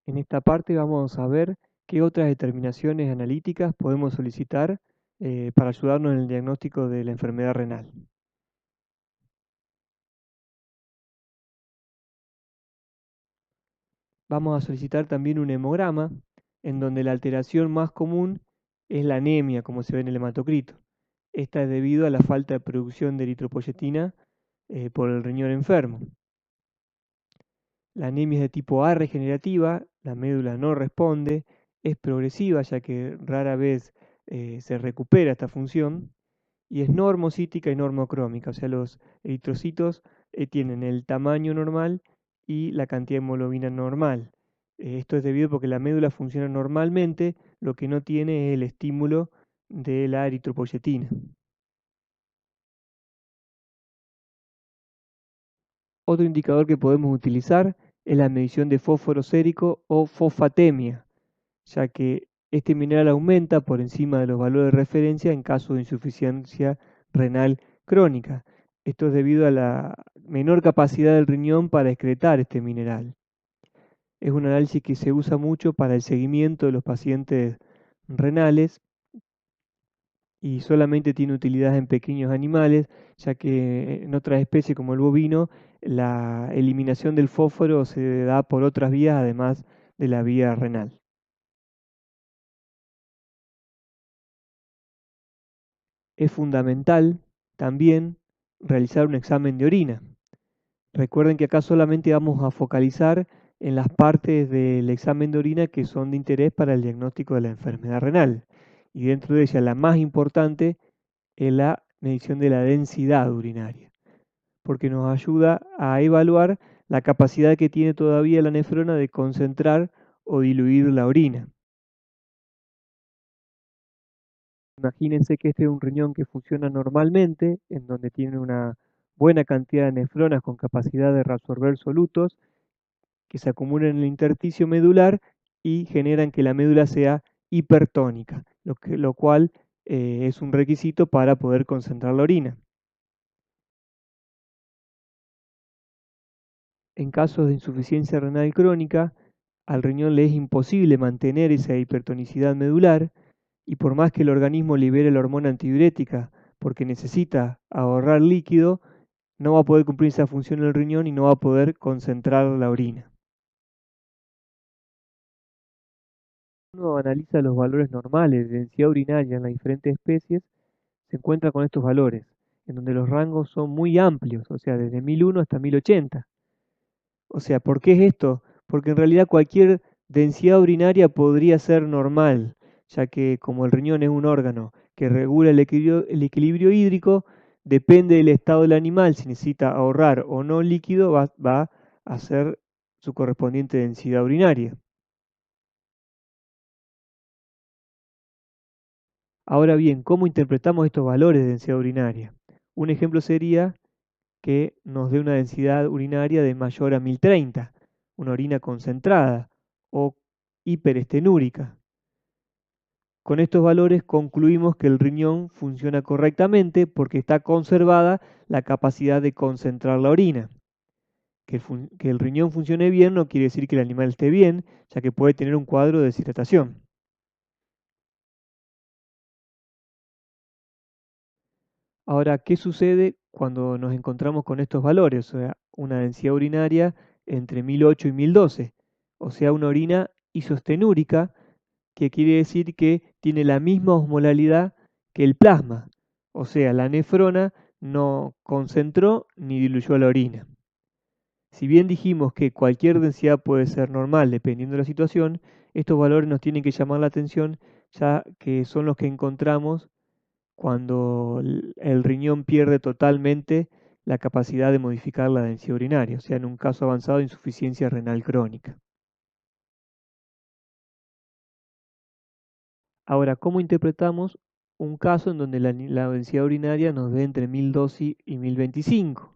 En esta parte vamos a ver qué otras determinaciones analíticas podemos solicitar para ayudarnos en el diagnóstico de la enfermedad renal. Vamos a solicitar también un hemograma, en donde la alteración más común es la anemia, como se ve en el hematocrito. Esta es debido a la falta de producción de eritropoyetina por el riñón enfermo. La anemia es de tipo A regenerativa, la médula no responde, es progresiva ya que rara vez se recupera esta función y es normocítica y normocrómica, o sea, los eritrocitos tienen el tamaño normal y la cantidad de hemoglobina normal. Esto es debido porque la médula funciona normalmente, lo que no tiene es el estímulo de la eritropoyetina. Otro indicador que podemos utilizar es la medición de fósforo sérico o fosfatemia, ya que este mineral aumenta por encima de los valores de referencia en caso de insuficiencia renal crónica. Esto es debido a la menor capacidad del riñón para excretar este mineral. Es un análisis que se usa mucho para el seguimiento de los pacientes renales y solamente tiene utilidad en pequeños animales, ya que en otras especies como el bovino, la eliminación del fósforo se da por otras vías además de la vía renal. Es fundamental también realizar un examen de orina. Recuerden que acá solamente vamos a focalizar en las partes del examen de orina que son de interés para el diagnóstico de la enfermedad renal. Y dentro de ella la más importante es la medición de la densidad urinaria, porque nos ayuda a evaluar la capacidad que tiene todavía la nefrona de concentrar o diluir la orina. Imagínense que este es un riñón que funciona normalmente, en donde tiene una buena cantidad de nefronas con capacidad de reabsorber solutos que se acumulan en el intersticio medular y generan que la médula sea hipertónica, lo cual es un requisito para poder concentrar la orina. En casos de insuficiencia renal crónica, al riñón le es imposible mantener esa hipertonicidad medular y por más que el organismo libere la hormona antidiurética porque necesita ahorrar líquido, no va a poder cumplir esa función en el riñón y no va a poder concentrar la orina. Uno analiza los valores normales de densidad urinaria en las diferentes especies, se encuentra con estos valores, en donde los rangos son muy amplios, o sea, desde 1001 hasta 1080. O sea, ¿por qué es esto? Porque en realidad cualquier densidad urinaria podría ser normal, ya que como el riñón es un órgano que regula el equilibrio hídrico, depende del estado del animal, si necesita ahorrar o no líquido, va a ser su correspondiente densidad urinaria. Ahora bien, ¿cómo interpretamos estos valores de densidad urinaria? Un ejemplo sería que nos dé una densidad urinaria de mayor a 1030, una orina concentrada o hiperestenúrica. Con estos valores concluimos que el riñón funciona correctamente porque está conservada la capacidad de concentrar la orina. Que el riñón funcione bien no quiere decir que el animal esté bien, ya que puede tener un cuadro de deshidratación. Ahora, ¿qué sucede cuando nos encontramos con estos valores? O sea, una densidad urinaria entre 1008 y 1012, o sea, una orina isostenúrica, que quiere decir que tiene la misma osmolalidad que el plasma, o sea, la nefrona no concentró ni diluyó la orina. Si bien dijimos que cualquier densidad puede ser normal dependiendo de la situación, estos valores nos tienen que llamar la atención ya que son los que encontramos cuando el riñón pierde totalmente la capacidad de modificar la densidad urinaria, o sea, en un caso avanzado de insuficiencia renal crónica. Ahora, ¿cómo interpretamos un caso en donde la densidad urinaria nos dé entre 1012 y 1025?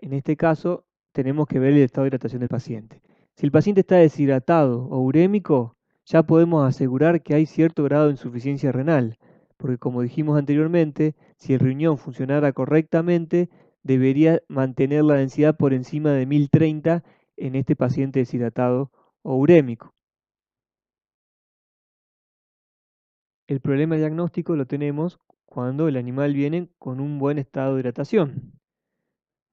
En este caso, tenemos que ver el estado de hidratación del paciente. Si el paciente está deshidratado o urémico, ya podemos asegurar que hay cierto grado de insuficiencia renal, porque como dijimos anteriormente, si el riñón funcionara correctamente, debería mantener la densidad por encima de 1030 en este paciente deshidratado o urémico. El problema diagnóstico lo tenemos cuando el animal viene con un buen estado de hidratación.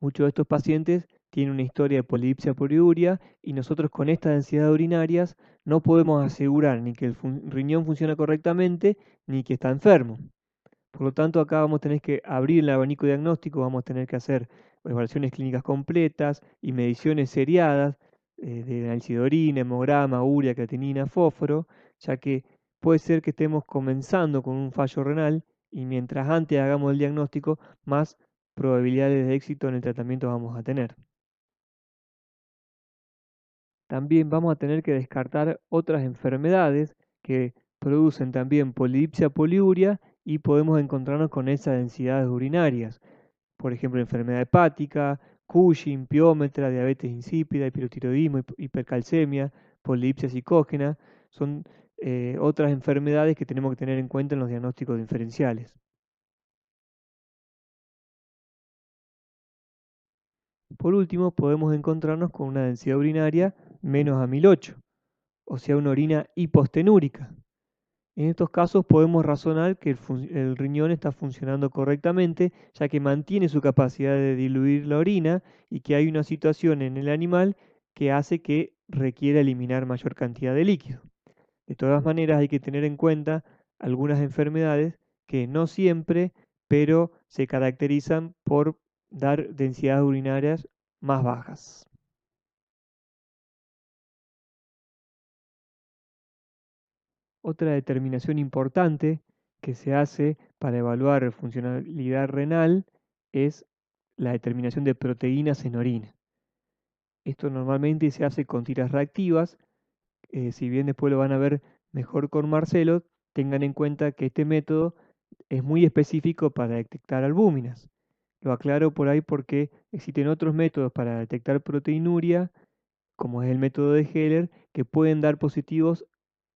Muchos de estos pacientes tienen una historia de polidipsia poliuria y nosotros con esta densidad urinarias no podemos asegurar ni que el riñón funciona correctamente ni que está enfermo. Por lo tanto, acá vamos a tener que abrir el abanico diagnóstico, vamos a tener que hacer evaluaciones clínicas completas y mediciones seriadas de análisis de orina, hemograma, urea, creatinina, fósforo, ya que puede ser que estemos comenzando con un fallo renal y mientras antes hagamos el diagnóstico, más probabilidades de éxito en el tratamiento vamos a tener. También vamos a tener que descartar otras enfermedades que producen también polidipsia poliuria y podemos encontrarnos con esas densidades urinarias. Por ejemplo, enfermedad hepática, Cushing, piómetra, diabetes insípida, hipertiroidismo, hipercalcemia, polidipsia psicógena, son otras enfermedades que tenemos que tener en cuenta en los diagnósticos diferenciales. Por último, podemos encontrarnos con una densidad urinaria menos a 1008, o sea, una orina hipostenúrica. En estos casos podemos razonar que el riñón está funcionando correctamente, ya que mantiene su capacidad de diluir la orina y que hay una situación en el animal que hace que requiera eliminar mayor cantidad de líquido. De todas maneras, hay que tener en cuenta algunas enfermedades que no siempre, pero se caracterizan por dar densidades urinarias más bajas. Otra determinación importante que se hace para evaluar funcionalidad renal es la determinación de proteínas en orina. Esto normalmente se hace con tiras reactivas, si bien después lo van a ver mejor con Marcelo, tengan en cuenta que este método es muy específico para detectar albúminas. Lo aclaro por ahí porque existen otros métodos para detectar proteinuria, como es el método de Heller, que pueden dar positivos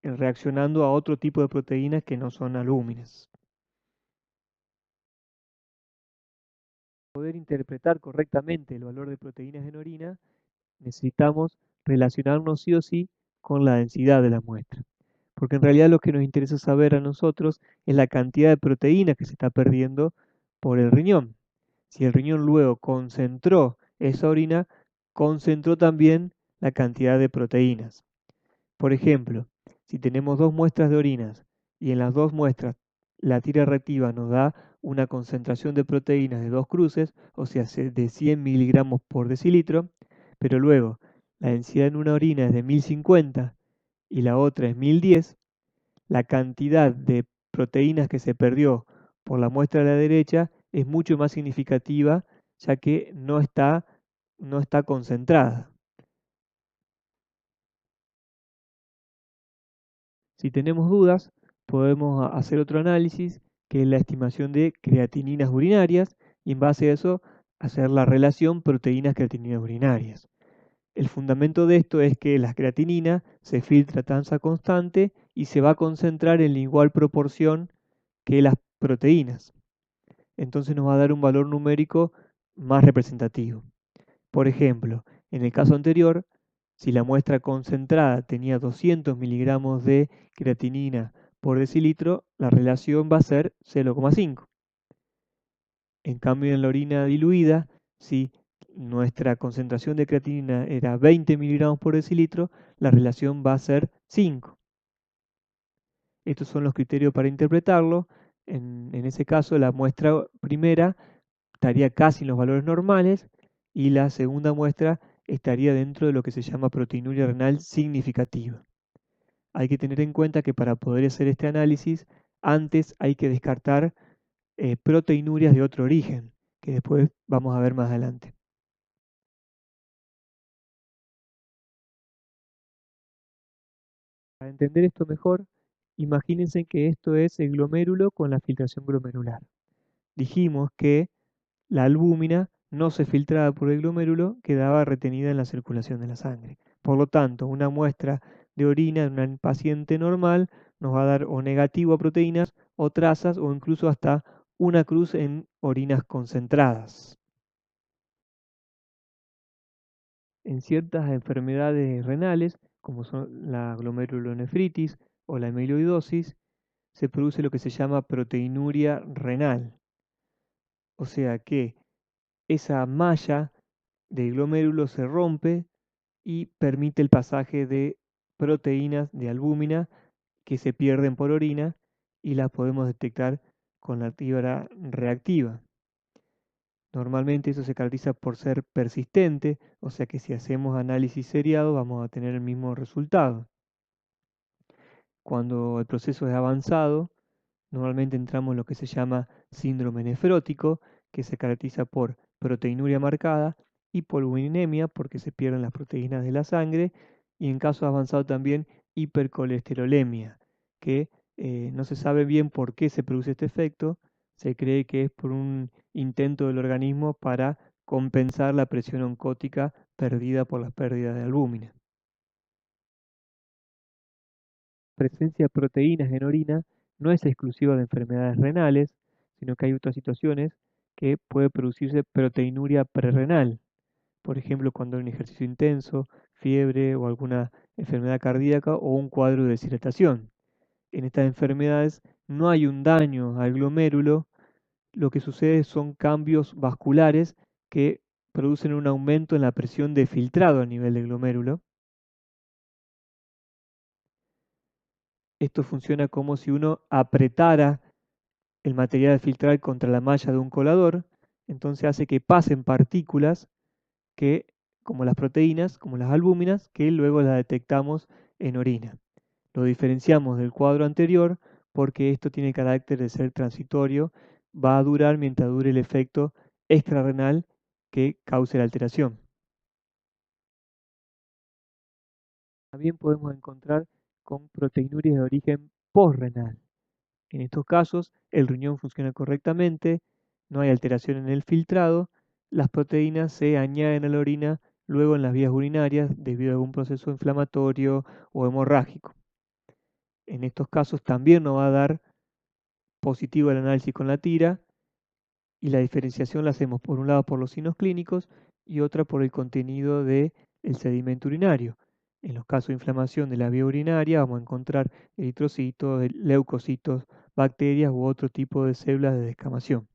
reaccionando a otro tipo de proteínas que no son albúminas. Para poder interpretar correctamente el valor de proteínas en orina, necesitamos relacionarnos sí o sí con la densidad de la muestra. Porque en realidad lo que nos interesa saber a nosotros es la cantidad de proteínas que se está perdiendo por el riñón. Si el riñón luego concentró esa orina, concentró también la cantidad de proteínas. Por ejemplo, si tenemos dos muestras de orinas y en las dos muestras la tira reactiva nos da una concentración de proteínas de dos cruces, o sea, de 100 miligramos por decilitro, pero luego la densidad en una orina es de 1050 y la otra es 1010, la cantidad de proteínas que se perdió por la muestra de la derecha es mucho más significativa, ya que no está concentrada. Si tenemos dudas, podemos hacer otro análisis, que es la estimación de creatininas urinarias, y en base a eso hacer la relación proteínas-creatininas urinarias. El fundamento de esto es que la creatinina se filtra a tasa constante y se va a concentrar en la igual proporción que las proteínas. Entonces nos va a dar un valor numérico más representativo. Por ejemplo, en el caso anterior, si la muestra concentrada tenía 200 miligramos de creatinina por decilitro, la relación va a ser 0,5. En cambio, en la orina diluida, si nuestra concentración de creatinina era 20 miligramos por decilitro, la relación va a ser 5. Estos son los criterios para interpretarlo. En ese caso, la muestra primera estaría casi en los valores normales y la segunda muestra estaría dentro de lo que se llama proteinuria renal significativa. Hay que tener en cuenta que para poder hacer este análisis, antes hay que descartar proteinurias de otro origen, que después vamos a ver más adelante. Para entender esto mejor, imagínense que esto es el glomérulo con la filtración glomerular. Dijimos que la albúmina no se filtraba por el glomérulo, quedaba retenida en la circulación de la sangre. Por lo tanto, una muestra de orina en un paciente normal nos va a dar o negativo a proteínas o trazas o incluso hasta una cruz en orinas concentradas. En ciertas enfermedades renales, como son la glomerulonefritis o la amiloidosis, se produce lo que se llama proteinuria renal. O sea que esa malla del glomérulo se rompe y permite el pasaje de proteínas de albúmina que se pierden por orina y las podemos detectar con la fibra reactiva. Normalmente eso se caracteriza por ser persistente, o sea que si hacemos análisis seriado vamos a tener el mismo resultado. Cuando el proceso es avanzado, normalmente entramos en lo que se llama síndrome nefrótico, que se caracteriza por proteinuria marcada, hipolinemia, porque se pierden las proteínas de la sangre, y en caso avanzado también hipercolesterolemia, que no se sabe bien por qué se produce este efecto, se cree que es por un intento del organismo para compensar la presión oncótica perdida por las pérdidas de albúmina. Presencia de proteínas en orina no es exclusiva de enfermedades renales, sino que hay otras situaciones que puede producirse proteinuria prerrenal, por ejemplo, cuando hay un ejercicio intenso, fiebre o alguna enfermedad cardíaca o un cuadro de deshidratación. En estas enfermedades no hay un daño al glomérulo, lo que sucede son cambios vasculares que producen un aumento en la presión de filtrado a nivel del glomérulo. Esto funciona como si uno apretara el material a filtrar contra la malla de un colador, entonces hace que pasen partículas que, como las proteínas, como las albúminas, que luego las detectamos en orina. Lo diferenciamos del cuadro anterior porque esto tiene carácter de ser transitorio, va a durar mientras dure el efecto extrarrenal que cause la alteración. También podemos encontrar con proteinurias de origen posrenal. En estos casos, el riñón funciona correctamente, no hay alteración en el filtrado, las proteínas se añaden a la orina luego en las vías urinarias debido a algún proceso inflamatorio o hemorrágico. En estos casos también nos va a dar positivo el análisis con la tira y la diferenciación la hacemos por un lado por los signos clínicos y otra por el contenido del sedimento urinario. En los casos de inflamación de la vía urinaria vamos a encontrar eritrocitos, leucocitos, bacterias u otro tipo de células de descamación.